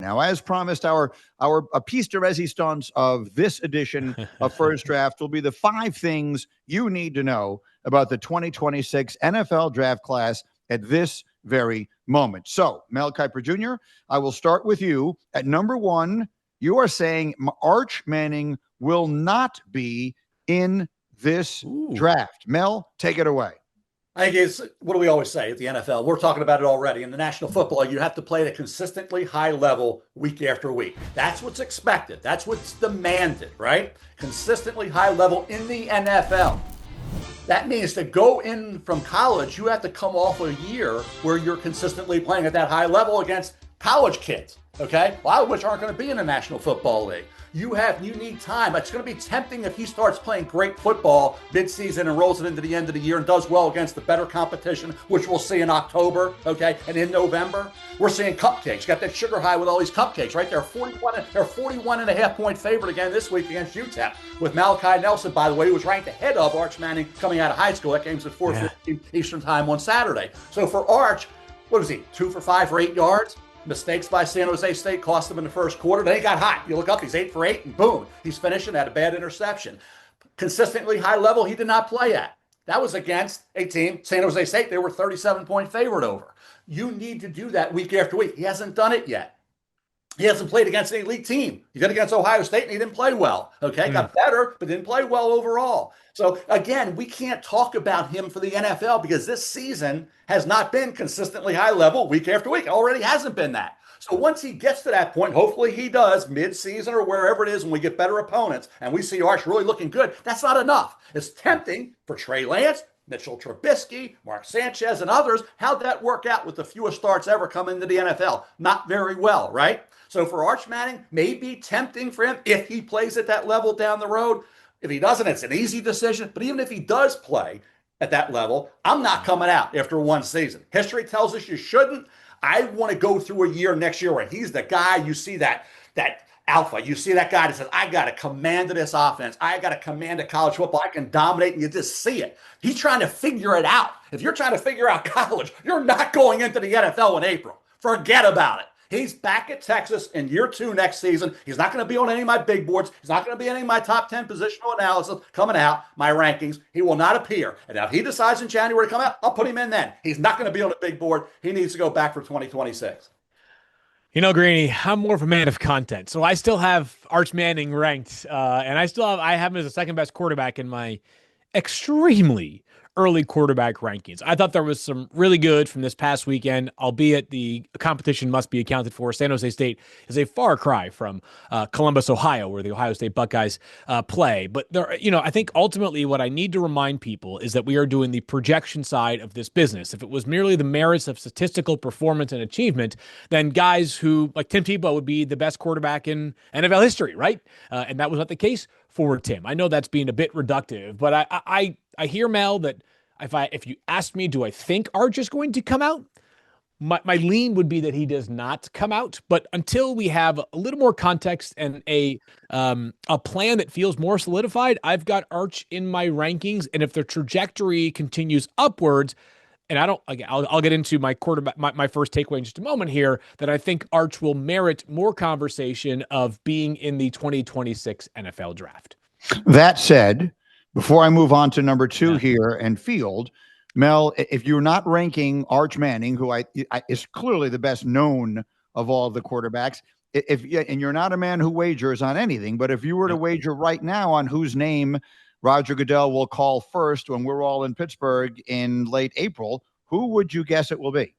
Now, as promised, our a piece de resistance of this edition of First Draft will be the 5 things you need to know about the 2026 NFL Draft class at this very moment. So, Mel Kiper Jr., I will start with you. At number 1, you are saying Arch Manning will not be in this draft. Mel, take it away. I think it's what do we always say at the NFL? We're talking about it already. In the National Football League, you have to play at a consistently high level week after week. That's what's expected. That's what's demanded, right? Consistently high level in the NFL. That means to go in from college, you have to come off a year where you're consistently playing at that high level against college kids, okay? A lot of which aren't going to be in the National Football League. You need time. It's going to be tempting if he starts playing great football midseason and rolls it into the end of the year and does well against the better competition, which we'll see in October, okay? And in November, we're seeing cupcakes. You got that sugar high with all they're 41 and a half point favorite again this week against UTEP with Malachi Nelson, by the way, who was ranked ahead of Arch Manning coming out of high school. That game's at 4:15 Eastern time on Saturday. So for Arch, what was he, 2 for 5 for 8 yards? Mistakes by San Jose State cost him in the first quarter. Then he got hot. You look up, he's 8 for 8, and boom, he's finishing at a bad interception. Consistently high level, he did not play at. That was against a team, San Jose State, they were 37-point favorite over. You need to do that week after week. He hasn't done it yet. He hasn't played against an elite team. He did against Ohio State, and he didn't play well. Okay, got better, but didn't play well overall. So, again, we can't talk about him for the NFL because this season has not been consistently high level week after week. It already hasn't been that. So once he gets to that point, hopefully he does mid-season or wherever it is when we get better opponents and we see Arch really looking good, that's not enough. It's tempting for Trey Lance, Mitchell Trubisky, Mark Sanchez, and others. How'd that work out with the fewest starts ever coming into the NFL? Not very well, right? So for Arch Manning, maybe tempting for him if he plays at that level down the road. If he doesn't, it's an easy decision. But even if he does play at that level, I'm not coming out after one season. History tells us you shouldn't. I want to go through a year next year where he's the guy, you see that alpha. You see that guy that says, I got to command this offense. I got to command a college football. I can dominate, and you just see it. He's trying to figure it out. If you're trying to figure out college, you're not going into the NFL in April. Forget about it. He's back at Texas in year 2 next season. He's not going to be on any of my big boards. He's not going to be in any of my top 10 positional analysis coming out, my rankings. He will not appear. And now if he decides in January to come out, I'll put him in then. He's not going to be on a big board. He needs to go back for 2026. You know, Greeny, I'm more of a man of content. So I still have Arch Manning ranked, and I have him as the second best quarterback in my extremely early quarterback rankings. I thought there was some really good from this past weekend, albeit the competition must be accounted for. San Jose State is a far cry from Columbus, Ohio, where the Ohio State Buckeyes play. But there, I think ultimately what I need to remind people is that we are doing the projection side of this business. If it was merely the merits of statistical performance and achievement, then guys who like Tim Tebow would be the best quarterback in NFL history, right? And that was not the case for Tim. I know that's being a bit reductive, but I hear, Mel, that if you asked me, do I think Arch is going to come out? My lean would be that he does not come out. But until we have a little more context and a plan that feels more solidified, I've got Arch in my rankings. And if the trajectory continues upwards, and I'll get into my quarterback, my first takeaway in just a moment here, that I think Arch will merit more conversation of being in the 2026 NFL draft. That said, before I move on to number 2 here and field, Mel, if you're not ranking Arch Manning, who is clearly the best known of all of the quarterbacks, and you're not a man who wagers on anything, but if you were to wager right now on whose name Roger Goodell will call first when we're all in Pittsburgh in late April, who would you guess it will be?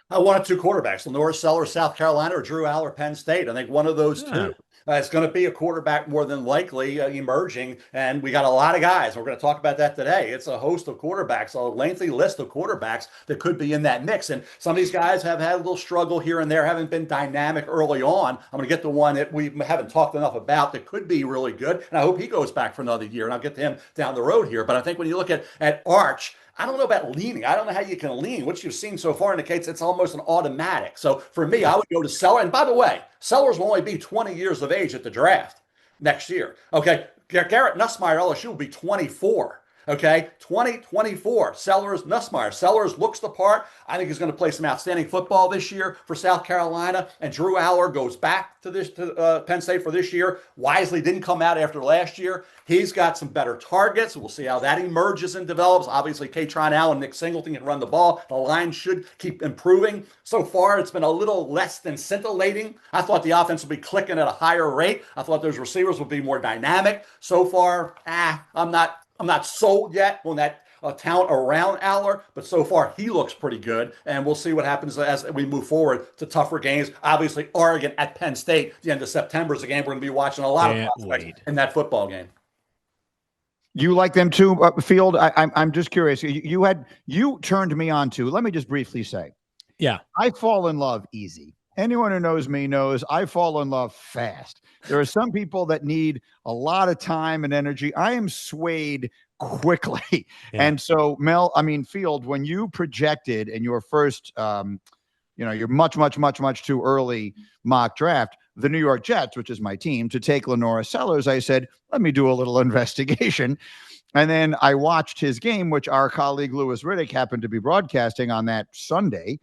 One of 2 quarterbacks, LaNorris Sellers, South Carolina, or Drew Aller, Penn State. I think one of those 2. It's going to be a quarterback more than likely emerging, and we got a lot of guys. We're going to talk about that today. It's a host of quarterbacks, a lengthy list of quarterbacks that could be in that mix. And some of these guys have had a little struggle here and there, haven't been dynamic early on. I'm going to get to one that we haven't talked enough about that could be really good, and I hope he goes back for another year, and I'll get to him down the road here. But I think when you look at Arch, I don't know about leaning. I don't know how you can lean. What you've seen so far indicates it's almost an automatic. So for me, I would go to Sellers. And by the way, Sellers will only be 20 years of age at the draft next year. Okay, Garrett Nussmeier, LSU, will be 24. Okay, 2024, Sellers, Nussmeier. Sellers looks the part. I think he's going to play some outstanding football this year for South Carolina. And Drew Aller goes back to Penn State for this year. Wisely didn't come out after last year. He's got some better targets. We'll see how that emerges and develops. Obviously, Katron Allen, Nick Singleton can run the ball. The line should keep improving. So far, it's been a little less than scintillating. I thought the offense would be clicking at a higher rate. I thought those receivers would be more dynamic. So far, I'm not sold yet on that talent around Aller, but so far he looks pretty good, and we'll see what happens as we move forward to tougher games. Obviously, Oregon at Penn State, the end of September is a game we're going to be watching a lot of prospects in that football game. You like them too, Field? I'm just curious. You turned me on to. Let me just briefly say, yeah, I fall in love easy. Anyone who knows me knows I fall in love fast. There are some people that need a lot of time and energy. I am swayed quickly. Yeah. And so, Field, when you projected in your first, your much too early mock draft, the New York Jets, which is my team, to take LaNorris Sellers, I said, let me do a little investigation. And then I watched his game, which our colleague Louis Riddick happened to be broadcasting on that Sunday.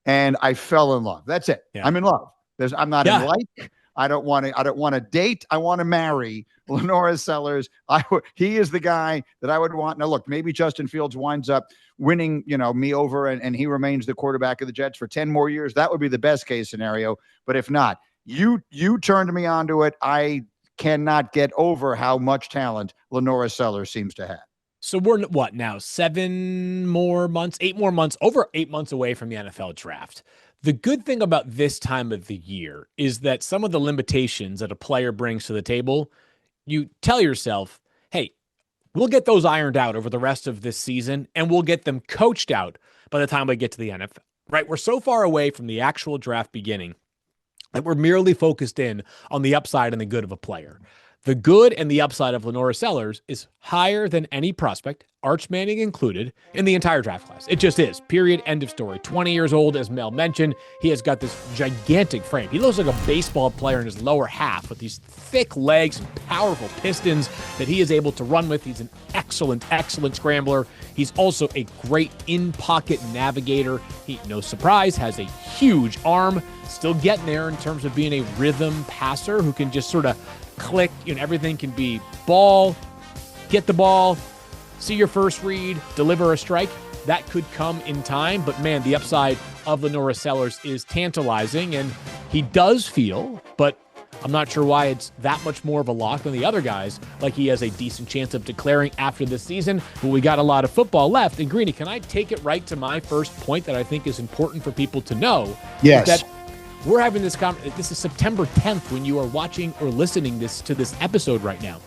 And I fell in love. That's it. Yeah. I'm in love. I'm not in like. I don't want to date. I want to marry LaNorris Sellers. He is the guy that I would want. Now, look, maybe Justin Fields winds up winning, me over, and he remains the quarterback of the Jets for 10 more years. That would be the best case scenario. But if not, you turned me onto it. I cannot get over how much talent LaNorris Sellers seems to have. So we're what now? 8 more months, over 8 months away from the NFL draft. The good thing about this time of the year is that some of the limitations that a player brings to the table, you tell yourself, hey, we'll get those ironed out over the rest of this season, and we'll get them coached out by the time we get to the NFL, right? We're so far away from the actual draft beginning that we're merely focused in on the upside and the good of a player. The good and the upside of LaNorris Sellers is higher than any prospect, Arch Manning included, in the entire draft class. It just is. Period. End of story. 20 years old, as Mel mentioned. He has got this gigantic frame. He looks like a baseball player in his lower half with these thick legs and powerful pistons that he is able to run with. He's an excellent scrambler. He's also a great in-pocket navigator. He, no surprise, has a huge arm. Still getting there in terms of being a rhythm passer who can just sort of click, everything can be ball, get the ball, see your first read, deliver a strike. That could come in time, but man, the upside of LaNorris Sellers is tantalizing, and he does feel, but I'm not sure why it's that much more of a lock than the other guys, like he has a decent chance of declaring after this season, but we got a lot of football left. And Greeny, can I take it right to my first point that I think is important for people to know? Yes. That we're having this this is September 10th when you are watching or listening to this episode right now.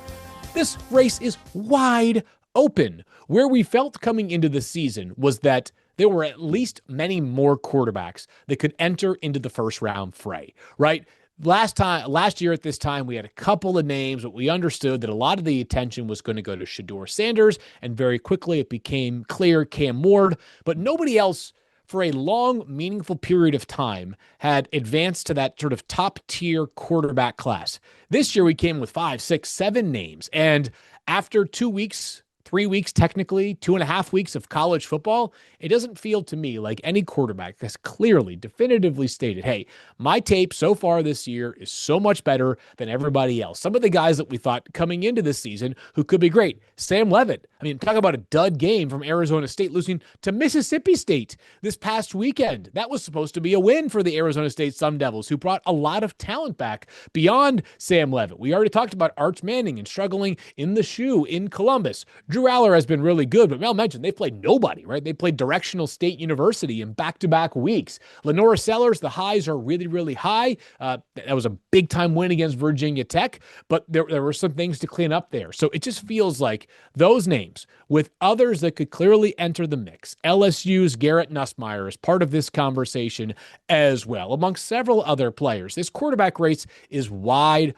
This race is wide open. Where we felt coming into the season was that there were at least many more quarterbacks that could enter into the first round fray, right? Last year at this time, we had a couple of names, but we understood that a lot of the attention was going to go to Shedeur Sanders, and very quickly it became clear Cam Ward, but nobody else for a long, meaningful period of time had advanced to that sort of top-tier quarterback class. This year we came with 5, 6, 7 names, and after 2 weeks, 3 weeks technically, 2.5 weeks of college football, it doesn't feel to me like any quarterback has clearly, definitively stated, hey, my tape so far this year is so much better than everybody else. Some of the guys that we thought coming into this season who could be great. Sam Levitt, talk about a dud game from Arizona State losing to Mississippi State this past weekend. That was supposed to be a win for the Arizona State Sun Devils, who brought a lot of talent back beyond Sam Levitt. We already talked about Arch Manning and struggling in the shoe in Columbus. Drew Aller has been really good, but Mel mentioned they played nobody, right? They played Directional State University in back-to-back weeks. LaNorris Sellers, the highs are really, really high. That was a big-time win against Virginia Tech, but there were some things to clean up there. So it just feels like those names, with others that could clearly enter the mix. LSU's Garrett Nussmeier is part of this conversation as well, amongst several other players. This quarterback race is wide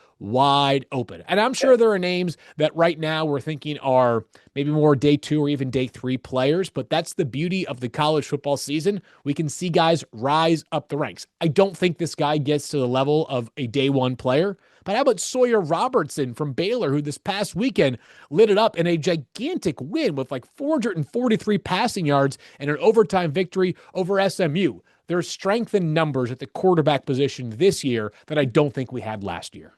open. And I'm sure there are names that right now we're thinking are maybe more day 2 or even day 3 players, but that's the beauty of the college football season. We can see guys rise up the ranks. I don't think this guy gets to the level of a day 1 player, But how about Sawyer Robertson from Baylor, who this past weekend lit it up in a gigantic win with like 443 passing yards and an overtime victory over SMU? There's strength in numbers at the quarterback position this year that I don't think we had last year.